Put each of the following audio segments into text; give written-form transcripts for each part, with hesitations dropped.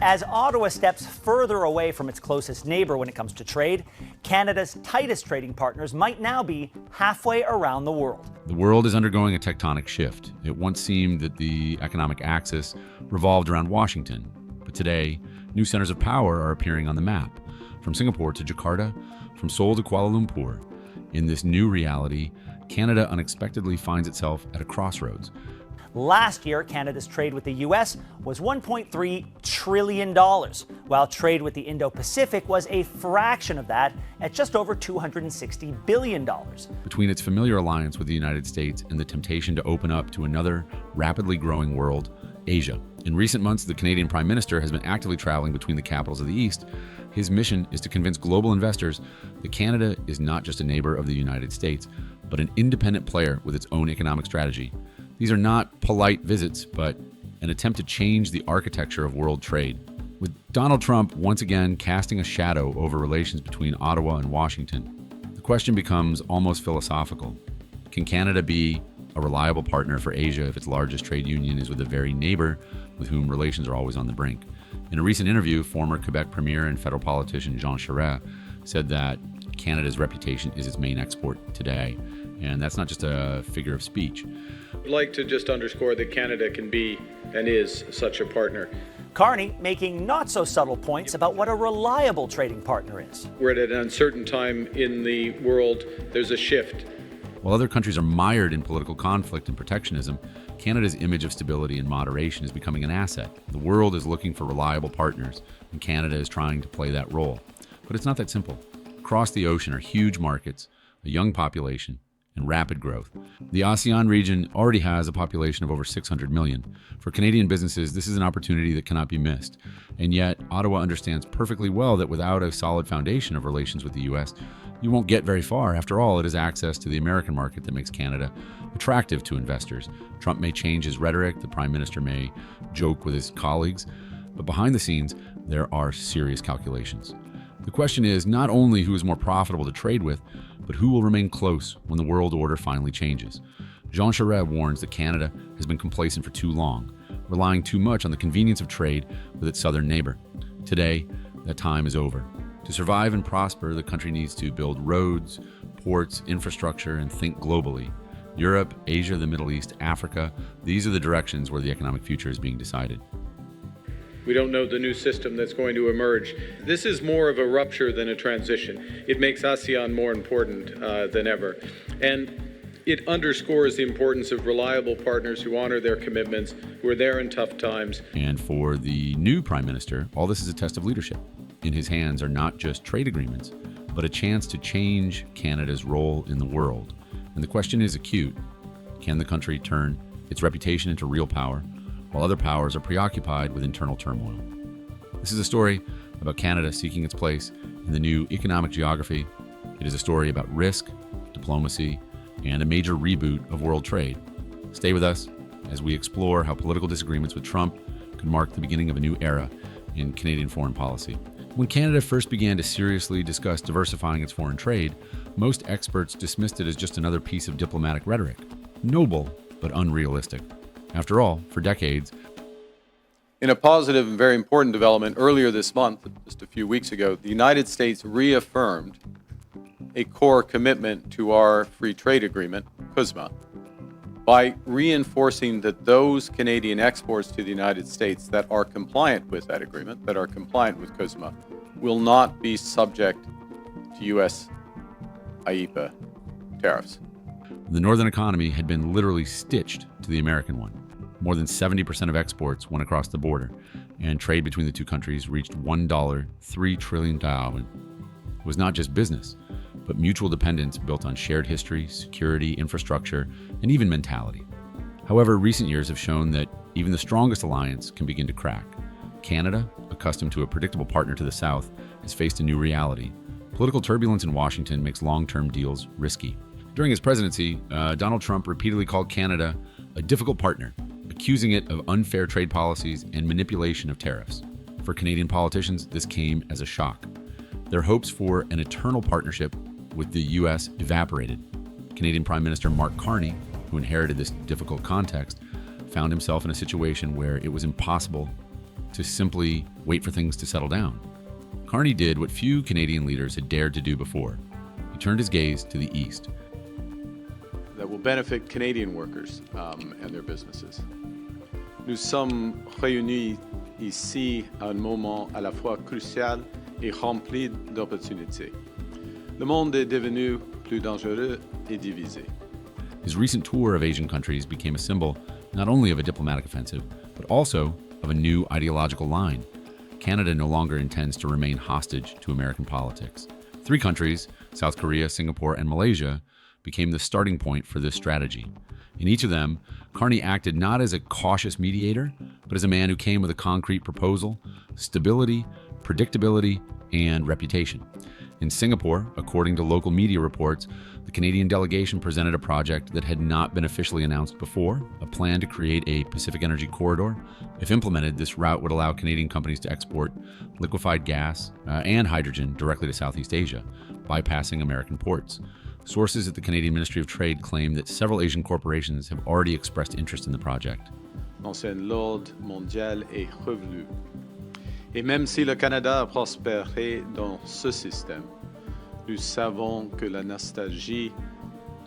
As Ottawa steps further away from its closest neighbor when it comes to trade, Canada's tightest trading partners might now be halfway around the world. The world is undergoing a tectonic shift. It once seemed that the economic axis revolved around Washington, but today, new centers of power are appearing on the map, from Singapore to Jakarta, from Seoul to Kuala Lumpur. In this new reality, Canada unexpectedly finds itself at a crossroads. Last year, Canada's trade with the U.S. was $1.3 trillion, while trade with the Indo-Pacific was a fraction of that at just over $260 billion. Between its familiar alliance with the United States and the temptation to open up to another rapidly growing world, Asia. In recent months, the Canadian Prime Minister has been actively traveling between the capitals of the East. His mission is to convince global investors that Canada is not just a neighbor of the United States, but an independent player with its own economic strategy. These are not polite visits, but an attempt to change the architecture of world trade. With Donald Trump once again casting a shadow over relations between Ottawa and Washington, the question becomes almost philosophical. Can Canada be a reliable partner for Asia if its largest trade union is with a very neighbor with whom relations are always on the brink? In a recent interview, former Quebec Premier and federal politician Jean Charest said that Canada's reputation is its main export today. And that's not just a figure of speech. I'd like to just underscore that Canada can be and is such a partner. Carney making not so subtle points about what a reliable trading partner is. We're at an uncertain time in the world. There's a shift. While other countries are mired in political conflict and protectionism, Canada's image of stability and moderation is becoming an asset. The world is looking for reliable partners, and Canada is trying to play that role. But it's not that simple. Across the ocean are huge markets, a young population, and rapid growth. The ASEAN region already has a population of over 600 million. For Canadian businesses, this is an opportunity that cannot be missed. And yet, Ottawa understands perfectly well that without a solid foundation of relations with the U.S., you won't get very far. After all, it is access to the American market that makes Canada attractive to investors. Trump may change his rhetoric, the Prime Minister may joke with his colleagues, but behind the scenes, there are serious calculations. The question is not only who is more profitable to trade with, but who will remain close when the world order finally changes. Jean Charest warns that Canada has been complacent for too long, relying too much on the convenience of trade with its southern neighbor. Today, that time is over. To survive and prosper, the country needs to build roads, ports, infrastructure, and think globally. Europe, Asia, the Middle East, Africa, these are the directions where the economic future is being decided. We don't know the new system that's going to emerge. This is more of a rupture than a transition. It makes ASEAN more important than ever. And it underscores the importance of reliable partners who honor their commitments, who are there in tough times. And for the new Prime Minister, all this is a test of leadership. In his hands are not just trade agreements, but a chance to change Canada's role in the world. And the question is acute. Can the country turn its reputation into real power, while other powers are preoccupied with internal turmoil? This is a story about Canada seeking its place in the new economic geography. It is a story about risk, diplomacy, and a major reboot of world trade. Stay with us as we explore how political disagreements with Trump could mark the beginning of a new era in Canadian foreign policy. When Canada first began to seriously discuss diversifying its foreign trade, most experts dismissed it as just another piece of diplomatic rhetoric. Noble, but unrealistic. After all, for decades. In a positive and very important development earlier this month, just a few weeks ago, the United States reaffirmed a core commitment to our free trade agreement, CUSMA, by reinforcing that those Canadian exports to the United States that are compliant with that agreement, that are compliant with CUSMA, will not be subject to U.S. IEEPA tariffs. The northern economy had been literally stitched to the American one. More than 70% of exports went across the border, and trade between the two countries reached $3 trillion. It was not just business, but mutual dependence built on shared history, security, infrastructure, and even mentality. However, recent years have shown that even the strongest alliance can begin to crack. Canada, accustomed to a predictable partner to the south, has faced a new reality. Political turbulence in Washington makes long-term deals risky. During his presidency, Donald Trump repeatedly called Canada a difficult partner, accusing it of unfair trade policies and manipulation of tariffs. For Canadian politicians, this came as a shock. Their hopes for an eternal partnership with the U.S. evaporated. Canadian Prime Minister Mark Carney, who inherited this difficult context, found himself in a situation where it was impossible to simply wait for things to settle down. Carney did what few Canadian leaders had dared to do before. He turned his gaze to the east. That will benefit Canadian workers and their businesses. Nous sommes réunis ici à un moment à la fois crucial et rempli d'opportunités. Le monde est devenu plus dangereux et divisé. His recent tour of Asian countries became a symbol not only of a diplomatic offensive, but also of a new ideological line. Canada no longer intends to remain hostage to American politics. 3 countries, South Korea, Singapore, and Malaysia, became the starting point for this strategy. In each of them, Carney acted not as a cautious mediator, but as a man who came with a concrete proposal, stability, predictability, and reputation. In Singapore, according to local media reports, the Canadian delegation presented a project that had not been officially announced before, a plan to create a Pacific Energy Corridor. If implemented, this route would allow Canadian companies to export liquefied gas and hydrogen directly to Southeast Asia, bypassing American ports. Sources at the Canadian Ministry of Trade claim that several Asian corporations have already expressed interest in the project. L'ancien l'ordre mondial est revenu. Et même si le Canada a prospéré dans ce système, nous savons que la nostalgie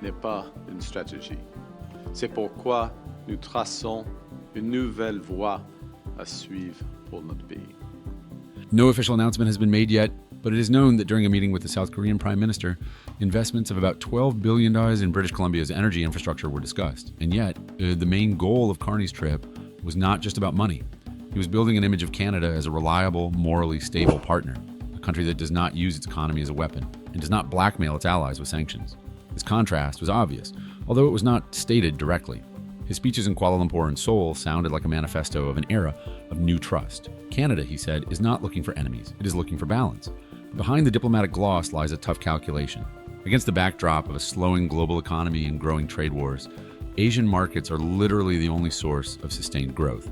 n'est pas une stratégie. C'est pourquoi nous traçons une nouvelle voie à suivre pour notre pays. No official announcement has been made yet, but it is known that during a meeting with the South Korean Prime Minister, investments of about $12 billion in British Columbia's energy infrastructure were discussed. And yet, the main goal of Carney's trip was not just about money. He was building an image of Canada as a reliable, morally stable partner, a country that does not use its economy as a weapon and does not blackmail its allies with sanctions. This contrast was obvious, although it was not stated directly. His speeches in Kuala Lumpur and Seoul sounded like a manifesto of an era of new trust. Canada, he said, is not looking for enemies, it is looking for balance. Behind the diplomatic gloss lies a tough calculation. Against the backdrop of a slowing global economy and growing trade wars, Asian markets are literally the only source of sustained growth.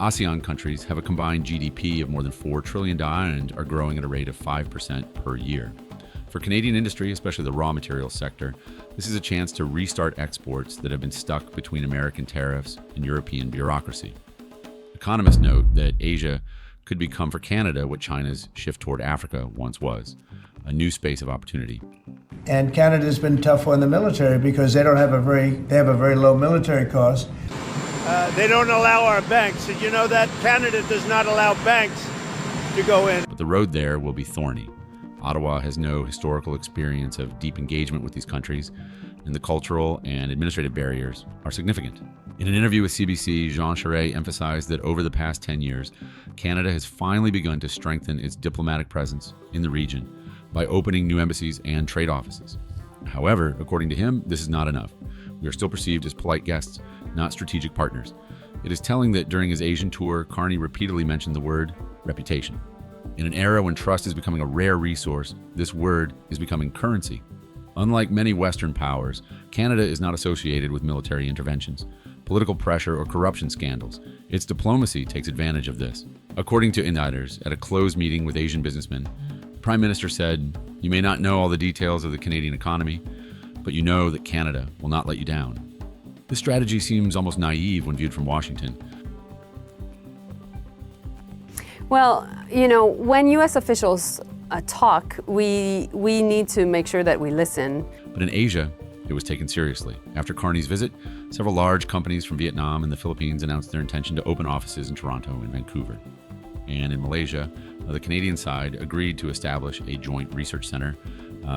ASEAN countries have a combined GDP of more than $4 trillion and are growing at a rate of 5% per year. For Canadian industry, especially the raw materials sector, this is a chance to restart exports that have been stuck between American tariffs and European bureaucracy. Economists note that Asia could become for Canada what China's shift toward Africa once was, a new space of opportunity. And Canada's been tough on the military because they have a very low military cost. They don't allow our banks. Did you know that? Canada does not allow banks to go in. But the road there will be thorny. Ottawa has no historical experience of deep engagement with these countries, and the cultural and administrative barriers are significant. In an interview with CBC, Jean Charest emphasized that over the past 10 years, Canada has finally begun to strengthen its diplomatic presence in the region by opening new embassies and trade offices. However, according to him, this is not enough. We are still perceived as polite guests, not strategic partners. It is telling that during his Asian tour, Carney repeatedly mentioned the word reputation. In an era when trust is becoming a rare resource, this word is becoming currency. Unlike many Western powers, Canada is not associated with military interventions, political pressure, or corruption scandals. Its diplomacy takes advantage of this. According to insiders, at a closed meeting with Asian businessmen, the Prime Minister said, "You may not know all the details of the Canadian economy, but you know that Canada will not let you down." This strategy seems almost naive when viewed from Washington. Well, you know, when U.S. officials talk, we need to make sure that we listen. But in Asia, it was taken seriously. After Carney's visit, several large companies from Vietnam and the Philippines announced their intention to open offices in Toronto and Vancouver. And in Malaysia, the Canadian side agreed to establish a joint research center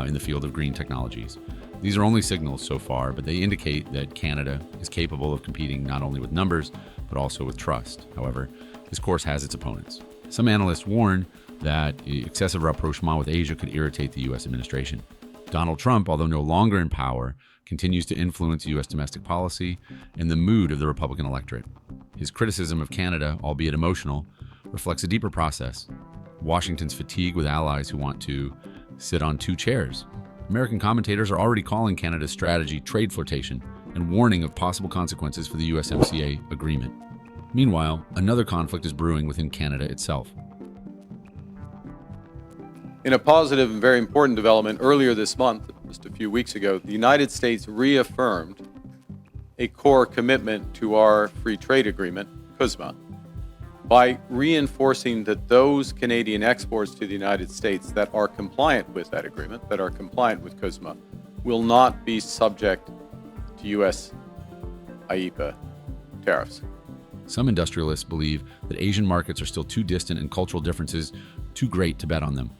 in the field of green technologies. These are only signals so far, but they indicate that Canada is capable of competing not only with numbers, but also with trust. However, this course has its opponents. Some analysts warn that excessive rapprochement with Asia could irritate the U.S. administration. Donald Trump, although no longer in power, continues to influence U.S. domestic policy and the mood of the Republican electorate. His criticism of Canada, albeit emotional, reflects a deeper process. Washington's fatigue with allies who want to sit on 2 chairs. American commentators are already calling Canada's strategy trade flirtation and warning of possible consequences for the USMCA agreement. Meanwhile, another conflict is brewing within Canada itself. In a positive and very important development earlier this month, just a few weeks ago, the United States reaffirmed a core commitment to our free trade agreement, CUSMA. by reinforcing that those Canadian exports to the United States that are compliant with that agreement, that are compliant with CUSMA, will not be subject to U.S. IEEPA tariffs. Some industrialists believe that Asian markets are still too distant and cultural differences too great to bet on them.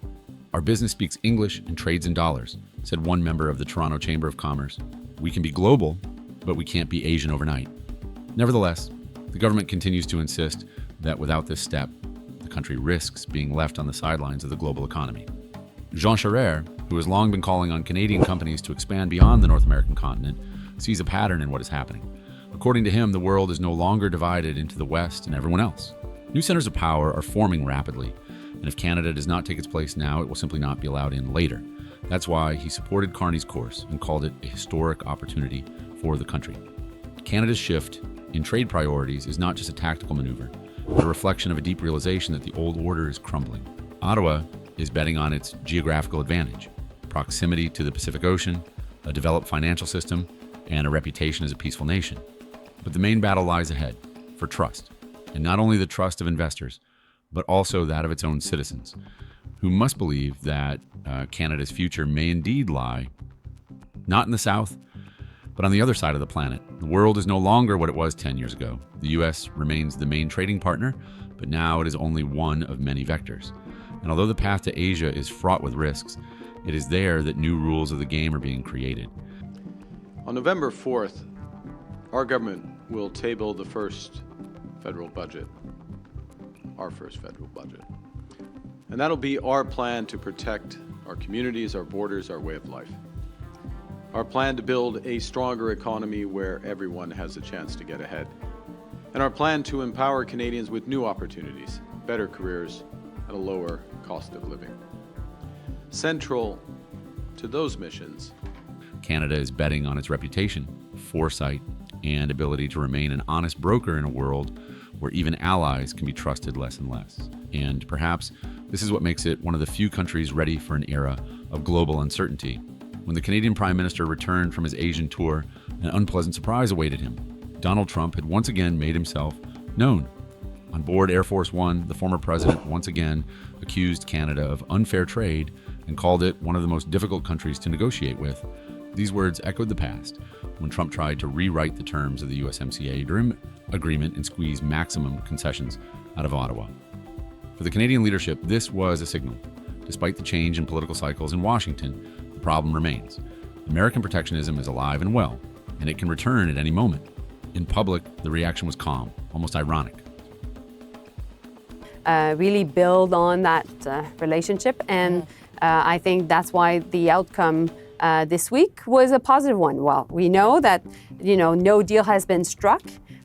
Our business speaks English and trades in dollars, said one member of the Toronto Chamber of Commerce. We can be global, but we can't be Asian overnight. Nevertheless, the government continues to insist that without this step, the country risks being left on the sidelines of the global economy. Jean Charest, who has long been calling on Canadian companies to expand beyond the North American continent, sees a pattern in what is happening. According to him, the world is no longer divided into the West and everyone else. New centers of power are forming rapidly, and if Canada does not take its place now, it will simply not be allowed in later. That's why he supported Carney's course and called it a historic opportunity for the country. Canada's shift in trade priorities is not just a tactical maneuver, but a reflection of a deep realization that the old order is crumbling. Ottawa is betting on its geographical advantage, proximity to the Pacific Ocean, a developed financial system, and a reputation as a peaceful nation. But the main battle lies ahead, for trust, and not only the trust of investors, but also that of its own citizens, who must believe that Canada's future may indeed lie not in the South, but on the other side of the planet. The world is no longer what it was 10 years ago. The U.S. remains the main trading partner, but now it is only one of many vectors. And although the path to Asia is fraught with risks, it is there that new rules of the game are being created. On November 4th, our government will table the first federal budget, our first federal budget. And that'll be our plan to protect our communities, our borders, our way of life. Our plan to build a stronger economy where everyone has a chance to get ahead. And our plan to empower Canadians with new opportunities, better careers, and a lower cost of living. Central to those missions, Canada is betting on its reputation, foresight, and ability to remain an honest broker in a world where even allies can be trusted less and less. And perhaps this is what makes it one of the few countries ready for an era of global uncertainty. When the Canadian Prime Minister returned from his Asian tour, an unpleasant surprise awaited him. Donald Trump had once again made himself known. On board Air Force One, the former president once again accused Canada of unfair trade and called it one of the most difficult countries to negotiate with. These words echoed the past when Trump tried to rewrite the terms of the USMCA agreement and squeeze maximum concessions out of Ottawa. For the Canadian leadership, this was a signal. Despite the change in political cycles in Washington, the problem remains. American protectionism is alive and well, and it can return at any moment. In public, the reaction was calm, almost ironic. Really build on that relationship, and I think that's why the outcome this week was a positive one. Well, we know that no deal has been struck.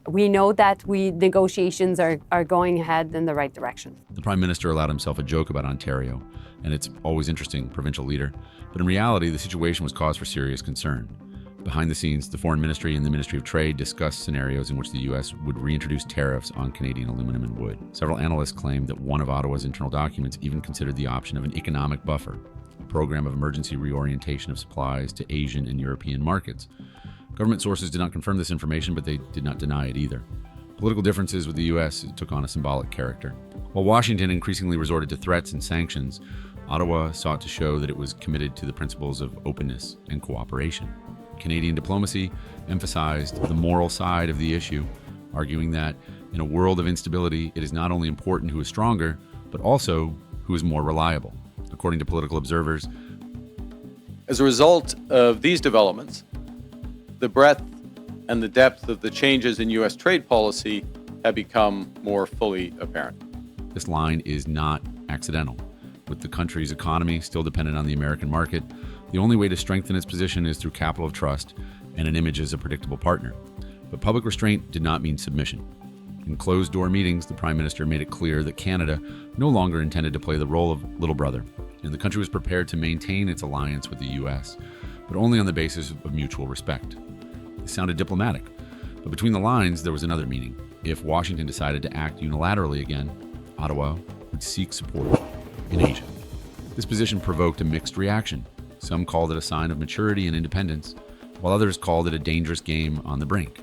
We know that negotiations are going ahead in the right direction. The Prime Minister allowed himself a joke about Ontario, and it's always interesting, provincial leader. But in reality, the situation was cause for serious concern. Behind the scenes, the Foreign Ministry and the Ministry of Trade discussed scenarios in which the U.S. would reintroduce tariffs on Canadian aluminum and wood. Several analysts claimed that one of Ottawa's internal documents even considered the option of an economic buffer, a program of emergency reorientation of supplies to Asian and European markets. Government sources did not confirm this information, but they did not deny it either. Political differences with the U.S. took on a symbolic character. While Washington increasingly resorted to threats and sanctions, Ottawa sought to show that it was committed to the principles of openness and cooperation. Canadian diplomacy emphasized the moral side of the issue, arguing that in a world of instability, it is not only important who is stronger, but also who is more reliable. According to political observers, as a result of these developments, the breadth and the depth of the changes in U.S. trade policy have become more fully apparent. This line is not accidental. With the country's economy still dependent on the American market, the only way to strengthen its position is through capital of trust and an image as a predictable partner. But public restraint did not mean submission. In closed-door meetings, the Prime Minister made it clear that Canada no longer intended to play the role of little brother, and the country was prepared to maintain its alliance with the U.S., but only on the basis of mutual respect. It sounded diplomatic, but between the lines, there was another meaning. If Washington decided to act unilaterally again, Ottawa would seek support in Asia. This position provoked a mixed reaction. Some called it a sign of maturity and independence, while others called it a dangerous game on the brink.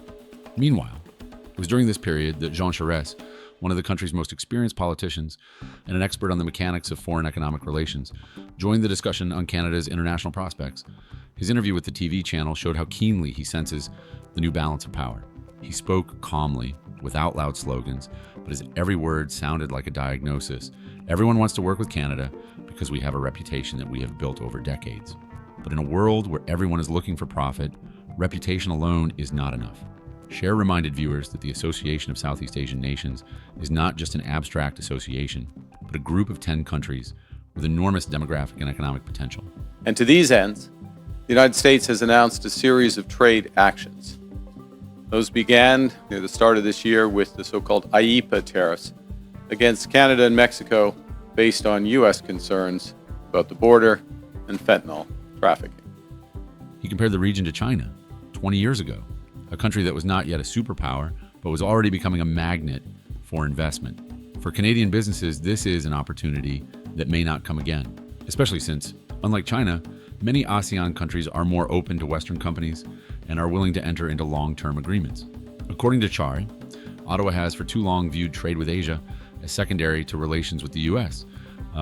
Meanwhile, it was during this period that Jean Charest one of the country's most experienced politicians and an expert on the mechanics of foreign economic relations, joined the discussion on Canada's international prospects. His interview with the TV channel showed how keenly he senses the new balance of power. He spoke calmly, without loud slogans, but his every word sounded like a diagnosis. Everyone wants to work with Canada because we have a reputation that we have built over decades. But in a world where everyone is looking for profit, reputation alone is not enough. Cher reminded viewers that the Association of Southeast Asian Nations is not just an abstract association, but a group of 10 countries with enormous demographic and economic potential. And to these ends, the United States has announced a series of trade actions. Those began near the start of this year with the so-called IEEPA tariffs against Canada and Mexico based on U.S. concerns about the border and fentanyl trafficking. He compared the region to China 20 years ago, a country that was not yet a superpower, but was already becoming a magnet for investment. For Canadian businesses, this is an opportunity that may not come again, especially since, unlike China, many ASEAN countries are more open to Western companies and are willing to enter into long-term agreements. According to Chari, Ottawa has for too long viewed trade with Asia as secondary to relations with the U.S.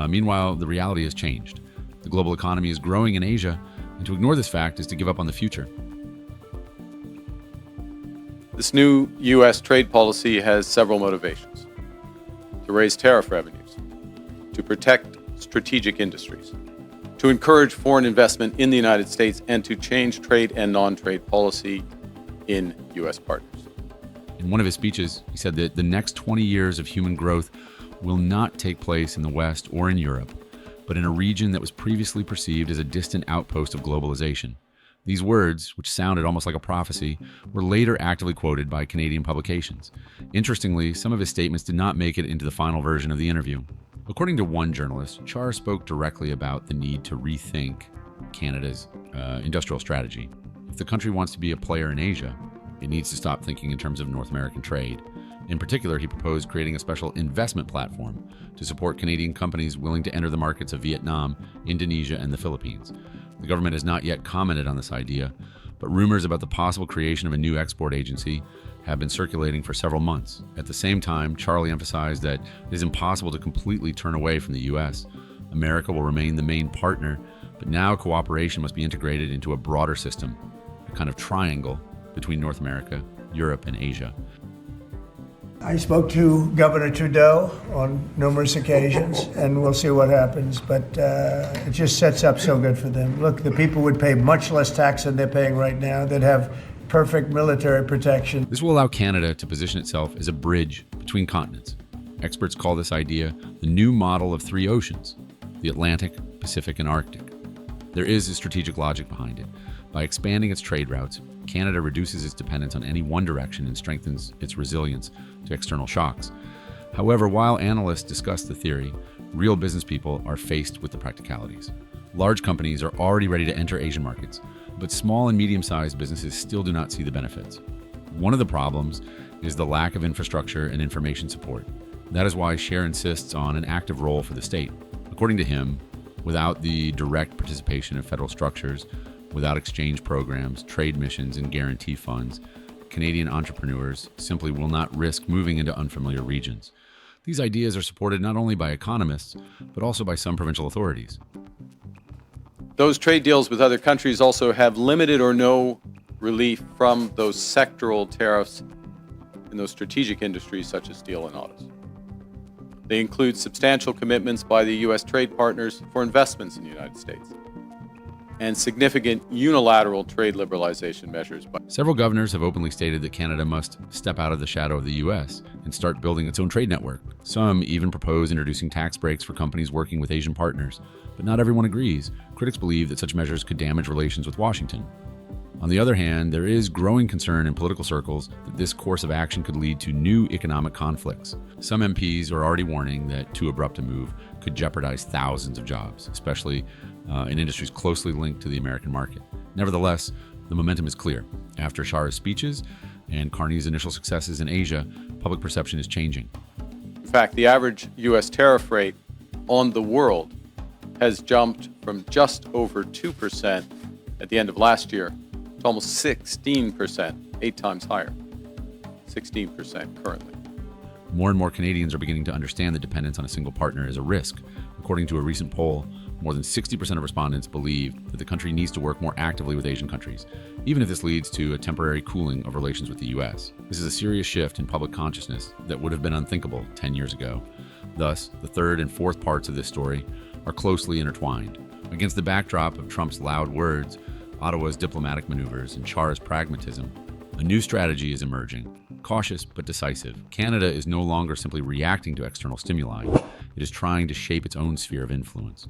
Meanwhile, the reality has changed. The global economy is growing in Asia, and to ignore this fact is to give up on the future. This new U.S. trade policy has several motivations: to raise tariff revenues, to protect strategic industries, to encourage foreign investment in the United States, and to change trade and non-trade policy in U.S. partners. In one of his speeches, he said that the next 20 years of human growth will not take place in the West or in Europe, but in a region that was previously perceived as a distant outpost of globalization. These words, which sounded almost like a prophecy, were later actively quoted by Canadian publications. Interestingly, some of his statements did not make it into the final version of the interview. According to one journalist, Char spoke directly about the need to rethink Canada's industrial strategy. If the country wants to be a player in Asia, it needs to stop thinking in terms of North American trade. In particular, he proposed creating a special investment platform to support Canadian companies willing to enter the markets of Vietnam, Indonesia, and the Philippines. The government has not yet commented on this idea, but rumors about the possible creation of a new export agency have been circulating for several months. At the same time, Charlie emphasized that it is impossible to completely turn away from the U.S. America will remain the main partner, but now cooperation must be integrated into a broader system, a kind of triangle between North America, Europe, and Asia. I spoke to Governor Trudeau on numerous occasions, and we'll see what happens, but it just sets up so good for them. Look, the people would pay much less tax than they're paying right now. They'd have perfect military protection. This will allow Canada to position itself as a bridge between continents. Experts call this idea the new model of three oceans, the Atlantic, Pacific, and Arctic. There is a strategic logic behind it. By expanding its trade routes, Canada reduces its dependence on any one direction and strengthens its resilience to external shocks. However, while analysts discuss the theory, real business people are faced with the practicalities. Large companies are already ready to enter Asian markets, but small and medium-sized businesses still do not see the benefits. One of the problems is the lack of infrastructure and information support. That is why Cher insists on an active role for the state. According to him, without the direct participation of federal structures, without exchange programs, trade missions, and guarantee funds, Canadian entrepreneurs simply will not risk moving into unfamiliar regions. These ideas are supported not only by economists, but also by some provincial authorities. Those trade deals with other countries also have limited or no relief from those sectoral tariffs in those strategic industries such as steel and autos. They include substantial commitments by the U.S. trade partners for investments in the United States and significant unilateral trade liberalization measures. Several governors have openly stated that Canada must step out of the shadow of the U.S. and start building its own trade network. Some even propose introducing tax breaks for companies working with Asian partners, but not everyone agrees. Critics believe that such measures could damage relations with Washington. On the other hand, there is growing concern in political circles that this course of action could lead to new economic conflicts. Some MPs are already warning that too abrupt a move could jeopardize thousands of jobs, especially in industries closely linked to the American market. Nevertheless, the momentum is clear. After Char's speeches and Carney's initial successes in Asia, public perception is changing. In fact, the average U.S. tariff rate on the world has jumped from just over 2% at the end of last year to almost 16%, 8 times higher. 16% currently. More and more Canadians are beginning to understand that dependence on a single partner is a risk. According to a recent poll, more than 60% of respondents believe that the country needs to work more actively with Asian countries, even if this leads to a temporary cooling of relations with the U.S. This is a serious shift in public consciousness that would have been unthinkable 10 years ago. Thus, the third and fourth parts of this story are closely intertwined. Against the backdrop of Trump's loud words, Ottawa's diplomatic maneuvers, and Char's pragmatism, a new strategy is emerging. Cautious but decisive, Canada is no longer simply reacting to external stimuli. It is trying to shape its own sphere of influence.